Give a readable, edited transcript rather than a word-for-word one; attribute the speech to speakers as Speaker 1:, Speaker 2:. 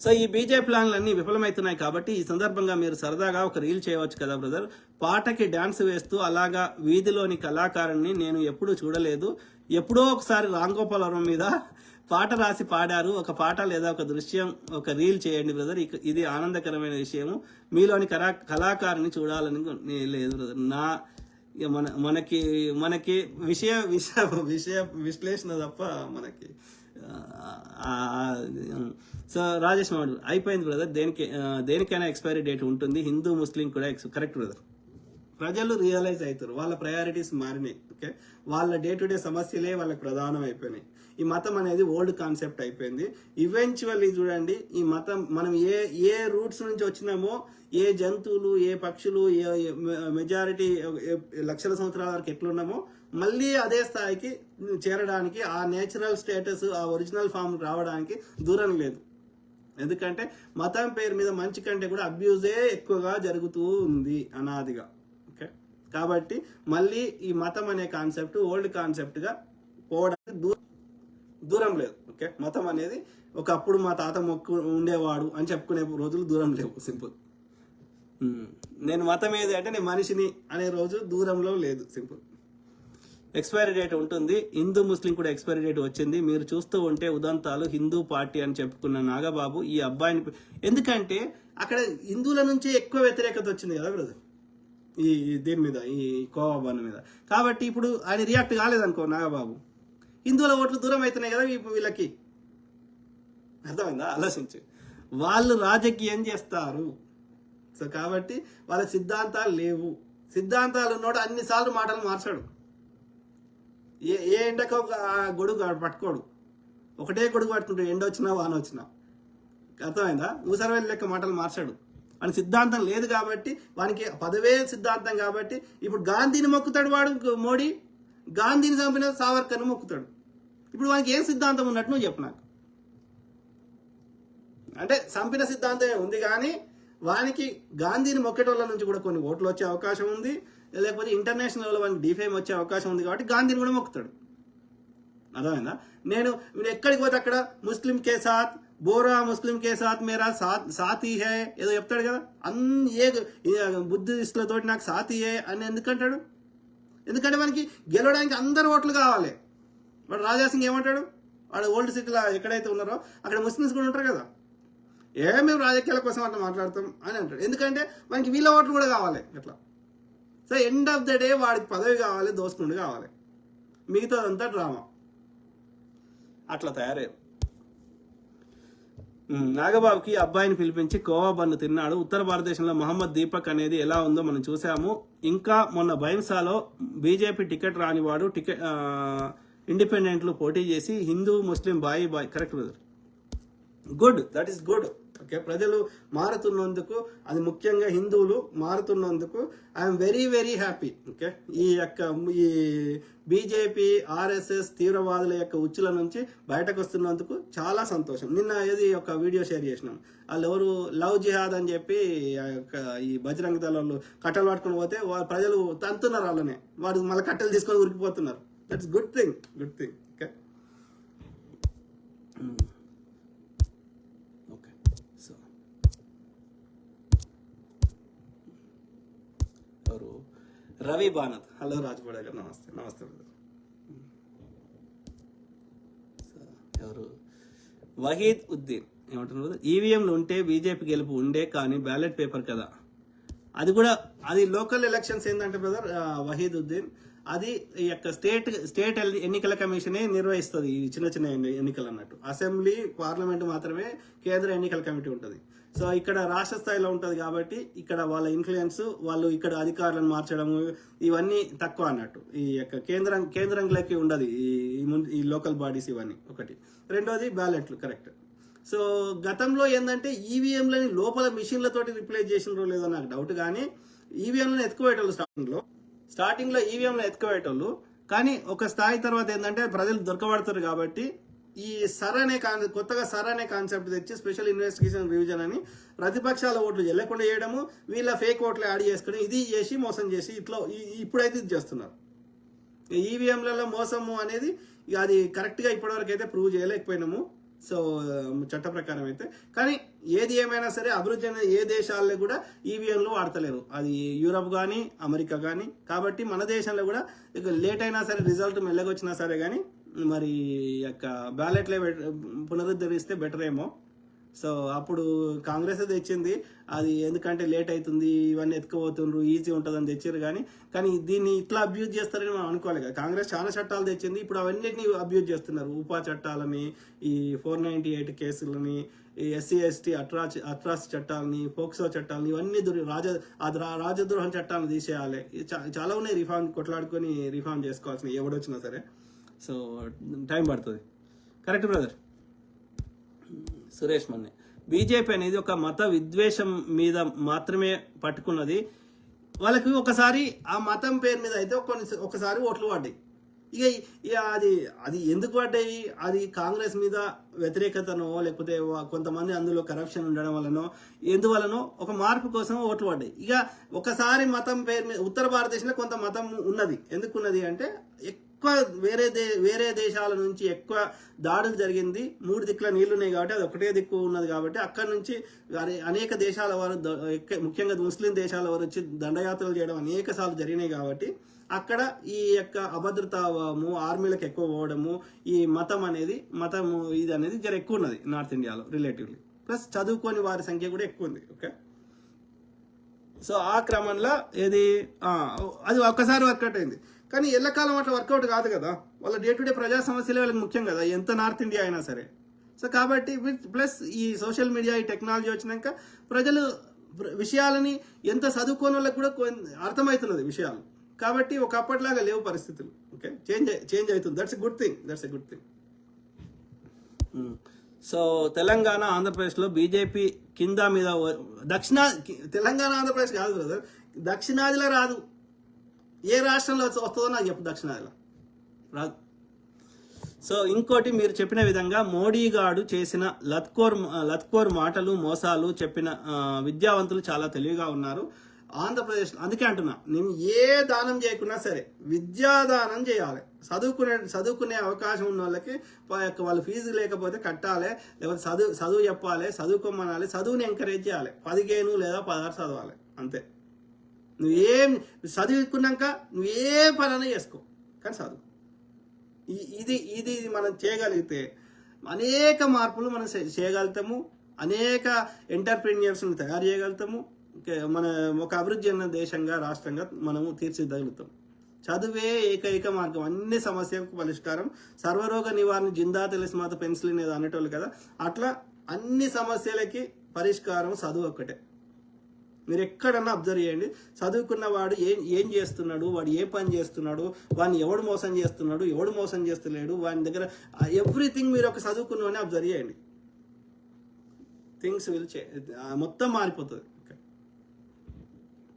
Speaker 1: So ఈ బీజే ప్లాన్లన్నీ విఫలమవుతున్నాయి కాబట్టి ఈ సందర్భంగా మీరు సరదాగా ఒక రీల్ చేయవచ్చు కదా బ్రదర్. పాటకి డాన్స్ వేస్తూ అలాగా వీధిలోని కళాకారుణ్ణి నేను ఎప్పుడూ చూడలేదు. ఎప్పుడో ఒకసారి రామ్ గోపాల్ వర్మ మీద పాట రాసి పాడారు. ఒక పాట లేదా ఒక దృశ్యం, ఒక రీల్ చేయండి బ్రదర్. ఇది ఆనందకరమైన విషయము. మీలోని కళాకారుని చూడాలని లేదు బ్రదర్. మనకి మనకి విషయ విషయ విషయ విశ్లేషణ తప్ప మనకి. సో రాజేష్ మాడు అయిపోయింది బ్రదర్. దేనికైనా ఎక్స్పైరీ డేట్ ఉంటుంది. హిందూ ముస్లిం కూడా కరెక్ట్ బ్రదర్. ప్రజలు రియలైజ్ అవుతారు, వాళ్ళ ప్రయారిటీస్ మారినాయి. ఓకే, వాళ్ళ డే టు డే సమస్యలే వాళ్ళకి ప్రధానం అయిపోయినాయి. ఈ మతం అనేది ఓల్డ్ కాన్సెప్ట్ అయిపోయింది. ఈవెన్చువల్లీ చూడండి, ఈ మతం మనం ఏ రూట్స్ నుంచి వచ్చినామో, ఏ జంతువులు, ఏ పక్షులు, ఏ మెజారిటీ లక్షల సంవత్సరాల వరకు ఎట్లున్నామో మళ్ళీ అదే స్థాయికి చేరడానికి, ఆ నేచురల్ స్టేటస్, ఆ ఒరిజినల్ ఫామ్ రావడానికి దూరం లేదు. ఎందుకంటే మతం పేరు మీద మంచి కంటే కూడా అబ్యూజే ఎక్కువగా జరుగుతూ ఉంది అనాదిగా. ఓకే, కాబట్టి మళ్ళీ ఈ మతం అనే కాన్సెప్ట్ ఓల్డ్ కాన్సెప్ట్గా పోవడానికి దూరం లేదు. ఓకే, మతం అనేది ఒకప్పుడు మా తాత మొక్కు ఉండేవాడు అని చెప్పుకునే రోజులు దూరం లేవు. సింపుల్. నేను మతం ఏది అంటే నేను మనిషిని అనే రోజు దూరంలో లేదు. సింపుల్. ఎక్స్పైరీ డేట్ ఉంటుంది. హిందూ ముస్లిం కూడా ఎక్స్పైరీ డేట్ వచ్చింది. మీరు చూస్తూ ఉంటే ఉదంతాలు హిందూ పార్టీ అని చెప్పుకున్న నాగబాబు ఈ అబ్బాయిని, ఎందుకంటే అక్కడ హిందువుల నుంచి ఎక్కువ వ్యతిరేకత వచ్చింది కదా బ్రదర్ ఈ దీని మీద, ఈ కోవాబన్ మీద. కాబట్టి ఇప్పుడు ఆయన రియాక్ట్ కాలేదనుకో నాగబాబు, హిందువుల ఓట్లు దూరం అవుతున్నాయి కదా వీళ్ళకి. అర్థమైందా? ఆలోచించు. వాళ్ళు రాజకీయం చేస్తారు. సో కాబట్టి వాళ్ళ సిద్ధాంతాలు లేవు. సిద్ధాంతాలు ఉన్నోడు అన్నిసార్లు మాటలు మార్చాడు. ఏ ఎండకో గొడుగు పట్టుకోడు, ఒకటే గొడుగు పట్టుకుంటాడు, ఎండ వచ్చినా వాన వచ్చినా. అర్థమైందా? ఊసరవేలు లెక్క మాటలు మార్చాడు. అని సిద్ధాంతం లేదు కాబట్టి, వానికి పదవే సిద్ధాంతం కాబట్టి. ఇప్పుడు గాంధీని మొక్కుతాడు వాడు మోడీ, గాంధీని చంపిన సావర్కర్ని మొక్కుతాడు. ఇప్పుడు వానికి ఏం సిద్ధాంతం ఉన్నట్టు నువ్వు చెప్పు నాకు. అంటే చంపిన సిద్ధాంతమే ఉంది కానీ వానికి గాంధీని మొక్కేటోళ్ళ నుంచి కూడా కొన్ని ఓట్లు వచ్చే అవకాశం ఉంది, లేకపోతే ఇంటర్నేషనల్ లెవెల్ వానికి డిఫేమ్ వచ్చే అవకాశం ఉంది. కాబట్టి గాంధీని కూడా మొక్కుతాడు. అర్థమైందా? నేను ఎక్కడికి పోతే అక్కడ ముస్లిం కే సాత్, బోరా ముస్లిం కే సాత్ మేరా సాతీ హే ఏదో చెప్తాడు కదా. బుద్ధిస్టులతో నాకు సాతీ హే అని ఎందుకంటాడు? ఎందుకంటే మనకి గెలవడానికి అందరు ఓట్లు కావాలి. వాడు రాజాసింగ్ ఏమంటాడు? వాడు ఓల్డ్ సిటీలో ఎక్కడైతే ఉన్నారో అక్కడ ముస్లిమ్స్ కూడా ఉంటారు కదా. మేము రాజకీయాల కోసం అట్లా మాట్లాడతాం అని అంటాడు. ఎందుకంటే మనకి వీళ్ళ ఓట్లు కూడా కావాలి అట్లా. So end of the day వాడికి పదవి కావాలి, దోసుకుండు కావాలి, మిగతాదంతా డ్రామా. అట్లా తయారయ్యారు. నాగబాబుకి అబ్బాయిని పిలిపించి కోవా బన్ను తిన్నాడు. ఉత్తర భారతదేశంలో మహమ్మద్ దీపక్ అనేది ఎలా ఉందో మనం చూసాము. ఇంకా మొన్న బైంసాలో బీజేపీ టికెట్ రానివాడు ఇండిపెండెంట్లు పోటీ చేసి హిందూ ముస్లిం బాయ్ correct brother, good, that is good. Okay, ప్రజలు మారుతున్నందుకు, అది ముఖ్యంగా హిందువులు మారుతున్నందుకు I'm very very happy. Okay, ఈ బీజేపీ ఆర్ఎస్ఎస్ తీవ్రవాదుల యొక్క ఉచ్చుల నుంచి బయటకు వస్తున్నందుకు చాలా సంతోషం. నిన్న ఏది ఒక వీడియో షేర్ చేసినాం. వాళ్ళు ఎవరు లవ్ జిహాద్ అని చెప్పి ఈ బజరంగ దళాలు కట్టెలు పట్టుకుని పోతే ప్రజలు తంతున్నారు వాళ్ళనే, వాడు మళ్ళీ కట్టెలు తీసుకొని ఉరికిపోతున్నారు. That's good thing, good thing. Okay, Ravi Banath, hello Rajapuda గారు, నమస్తే. నమస్తే బ్రదర్. ఎవరు? వహీద్ ఉద్దీన్ ఏమంటున్నారు? ఈవీఎంలు ఉంటే బీజేపీ గెలుపు ఉండే, కానీ బ్యాలెట్ పేపర్ కదా. అది కూడా, అది లోకల్ ఎలక్షన్స్ ఏంటంటే బ్రదర్ వహీద్ ఉద్దీన్, అది ఈ యొక్క స్టేట్ ఎన్నికల కమిషనే నిర్వహిస్తుంది ఈ చిన్న చిన్న ఎన్నికలు అన్నట్టు. అసెంబ్లీ, పార్లమెంట్ మాత్రమే కేంద్ర ఎన్నికల కమిటీ ఉంటుంది. సో ఇక్కడ రాష్ట్ర స్థాయిలో ఉంటుంది కాబట్టి ఇక్కడ వాళ్ళ ఇన్ఫ్లుయెన్స్, వాళ్ళు ఇక్కడ అధికారులను మార్చడము ఇవన్నీ తక్కువ అన్నట్టు. ఈ యొక్క కేంద్రంలోకి ఉండదు ఈ లోకల్ బాడీస్ ఇవన్నీ. ఒకటి. రెండోది బ్యాలెట్లు కరెక్ట్. సో గతంలో ఏంటంటే ఈవీఎంలని లోపల మిషన్లతోటి రిప్లేస్ చేసినారో లేదో నాకు డౌట్, కానీ ఈవీఎంలను ఎత్తుకుపోయేటోళ్ళు స్టార్టింగ్లో ఈవీఎంలు ఎత్తుకుపోయేటోళ్ళు. కానీ ఒక స్థాయి తర్వాత ఏంటంటే ప్రజలు దొరకబడతారు కాబట్టి ఈ కొత్తగా సర్ అనే కాన్సెప్ట్ తెచ్చి స్పెషల్ ఇన్వెస్టిగేషన్ రివిజన్ అని ప్రతిపక్షాల ఓట్లు చెల్లకుండా చేయడము, వీళ్ళ ఫేక్ ఓట్లు యాడ్ చేసుకుని ఇది చేసి మోసం చేసి ఇట్లా ఇప్పుడైతే ఇది చేస్తున్నారు. ఈవీఎంలలో మోసము అనేది అది కరెక్ట్గా ఇప్పటివరకు అయితే ప్రూవ్ చేయలేకపోయినాము. సో చట్ట ప్రకారం అయితే. కానీ ఏది ఏమైనా సరే అభివృద్ధి అనేది ఏ దేశాల్లో కూడా ఈవీఎంలు వాడతలేరు, అది యూరప్ కానీ అమెరికా కానీ. కాబట్టి మన దేశంలో కూడా ఇక లేట్ అయినా సరే రిజల్ట్ మెల్లగా వచ్చినా సరే కానీ మరి యొక్క బ్యాలెట్లే పునరుద్ధరిస్తే బెటర్ ఏమో. సో అప్పుడు కాంగ్రెస్ తెచ్చింది అది, ఎందుకంటే లేట్ అవుతుంది ఇవన్నీ ఎత్తుకుపోతుండ్రు ఈజీ ఉంటుందని తెచ్చారు. కానీ దీన్ని ఇట్లా అబ్యూజ్ చేస్తారని మనం అనుకోవాలి కదా. కాంగ్రెస్ చాలా చట్టాలు తెచ్చింది, ఇప్పుడు అవన్నిటిని అబ్యూజ్ చేస్తున్నారు. ఉపా చట్టాలని, ఈ 498 కేసులని, ఈ ఎస్సీ ఎస్టీ అట్రాస్ చట్టాలని, పోక్సో చట్టాలని, ఇవన్నీ రాజద్రోహం చట్టాలను తీసేయాలి. చాలా ఉన్నాయి రిఫార్మ్, కొట్లాడుకొని రిఫార్మ్ చేసుకోవాల్సిన ఎవడొచ్చినా సరే. సో టైం పడుతుంది. కరెక్ట్ బ్రదర్ సురేష్ మన్నే. బీజేపీ అనేది ఒక మత విద్వేషం మీద మాత్రమే పట్టుకున్నది. వాళ్ళకి ఒకసారి ఆ మతం పేరు మీద అయితే ఒకసారి ఓట్లు పడ్డాయి. ఇక అది ఎందుకు పడ్డాయి, అది కాంగ్రెస్ మీద వ్యతిరేకతనో లేకపోతే కొంతమంది అందులో కరప్షన్ ఉండడం వల్లనో ఎందువల్లనో ఒక మార్పు కోసం ఓట్లు పడ్డాయి. ఇక ఒకసారి మతం పేరు మీద ఉత్తర భారతదేశంలో కొంత మతం ఉన్నది. ఎందుకున్నది అంటే ఎక్కువ వేరే దేశాల నుంచి ఎక్కువ దాడులు జరిగింది. 3 దిక్కుల నీళ్లు ఉన్నాయి కాబట్టి అది ఒకటే దిక్కు ఉన్నది కాబట్టి అక్కడ నుంచి అనేక దేశాల వారు, ముఖ్యంగా ముస్లిం దేశాల వారు వచ్చి దండయాత్రలు చేయడం అనేక సార్లు జరిగినాయి. కాబట్టి అక్కడ ఈ యొక్క అభద్రతాము, ఆర్మీలకు ఎక్కువ పోవడము, ఈ మతము ఇది అనేది జర ఎక్కువ ఉన్నది నార్త్ ఇండియాలో రిలేటివ్లీ. ప్లస్ చదువుకోని వారి సంఖ్య కూడా ఎక్కువ ఉంది. ఓకే, సో ఆ క్రమంలో అది ఒక్కసారి వర్కౌట్ అయింది. కానీ ఎల్లకాలం అట్లా వర్కౌట్ కాదు కదా. వాళ్ళ డే టు డే ప్రజా సమస్యలే వాళ్ళకి ముఖ్యం కదా, ఎంత నార్త్ ఇండియా అయినా సరే. సో కాబట్టి ప్లస్ ఈ సోషల్ మీడియా, ఈ టెక్నాలజీ వచ్చినాక ప్రజలు విషయాలని ఎంత చదువుకోని వాళ్ళకి కూడా అర్థమవుతున్నది విషయాలు. కాబట్టి ఒకప్పటిలాగా లేవు పరిస్థితులు. ఓకే, చేంజ్ అవుతుంది. That's a good thing. So Telangana ఆంధ్రప్రదేశ్లో బీజేపీ కింద మీద తెలంగాణ ఆంధ్రప్రదేశ్ కాదు బ్రదర్, దక్షిణాదిలో రాదు. ఏ రాష్ట్రంలో వస్తుందో నాకు చెప్పు, దక్షిణాదిలో రాదు. సో ఇంకోటి, మీరు చెప్పిన విధంగా మోడీ గారు చేసిన లత్కోర్ మాటలు, మోసాలు చెప్పిన విద్యావంతులు చాలా తెలివిగా ఉన్నారు ఆంధ్రప్రదేశ్. అందుకే అంటున్నా, నేను ఏ దానం చేయకున్నా సరే విద్యాదానం చేయాలి. చదువుకునే అవకాశం ఉన్న వాళ్ళకి వాళ్ళు ఫీజు లేకపోతే కట్టాలి, లేకపోతే చదువు చెప్పాలి, చదువుకోమనాలి, చదువుని ఎంకరేజ్ చేయాలి. 15 లేదా 16 చదవాలి అంతే. నువ్వేం చదువుకున్నాక నువ్వే పనైనా చేసుకో, కానీ చదువు. ఇది మనం చేయగలిగితే అనేక మార్పులు మనం చేయగలుగుతాము, అనేక ఎంటర్ప్రీనియర్స్ని తయారు చేయగలుగుతాము. మన ఒక అభివృద్ధి చెందిన దేశంగా, రాష్ట్రంగా మనము తీర్చిదిద్దగలుగుతాం. చదువే ఏకైక మార్గం, అన్ని సమస్యలకు పరిష్కారం. సర్వరోగ నివారణ జిందా తెలిసిమాత పెన్సిలిన్ ఏదో అనేటోళ్ళు కదా, అట్లా అన్ని సమస్యలకి పరిష్కారం చదువు ఒక్కటే. మీరు ఎక్కడన్నా అబ్జర్వ్ చేయండి, చదువుకున్న వాడు ఏం చేస్తున్నాడు, వాడు ఏ పని చేస్తున్నాడు, వాడిని ఎవడు మోసం చేస్తున్నాడు, ఎవడు మోసం చేస్తలేడు, వాని దగ్గర ఎవ్రీథింగ్ మీరు ఒక చదువుకున్నవాడిని అబ్జర్వ్ చేయండి. థింగ్స్ మొత్తం మారిపోతుంది.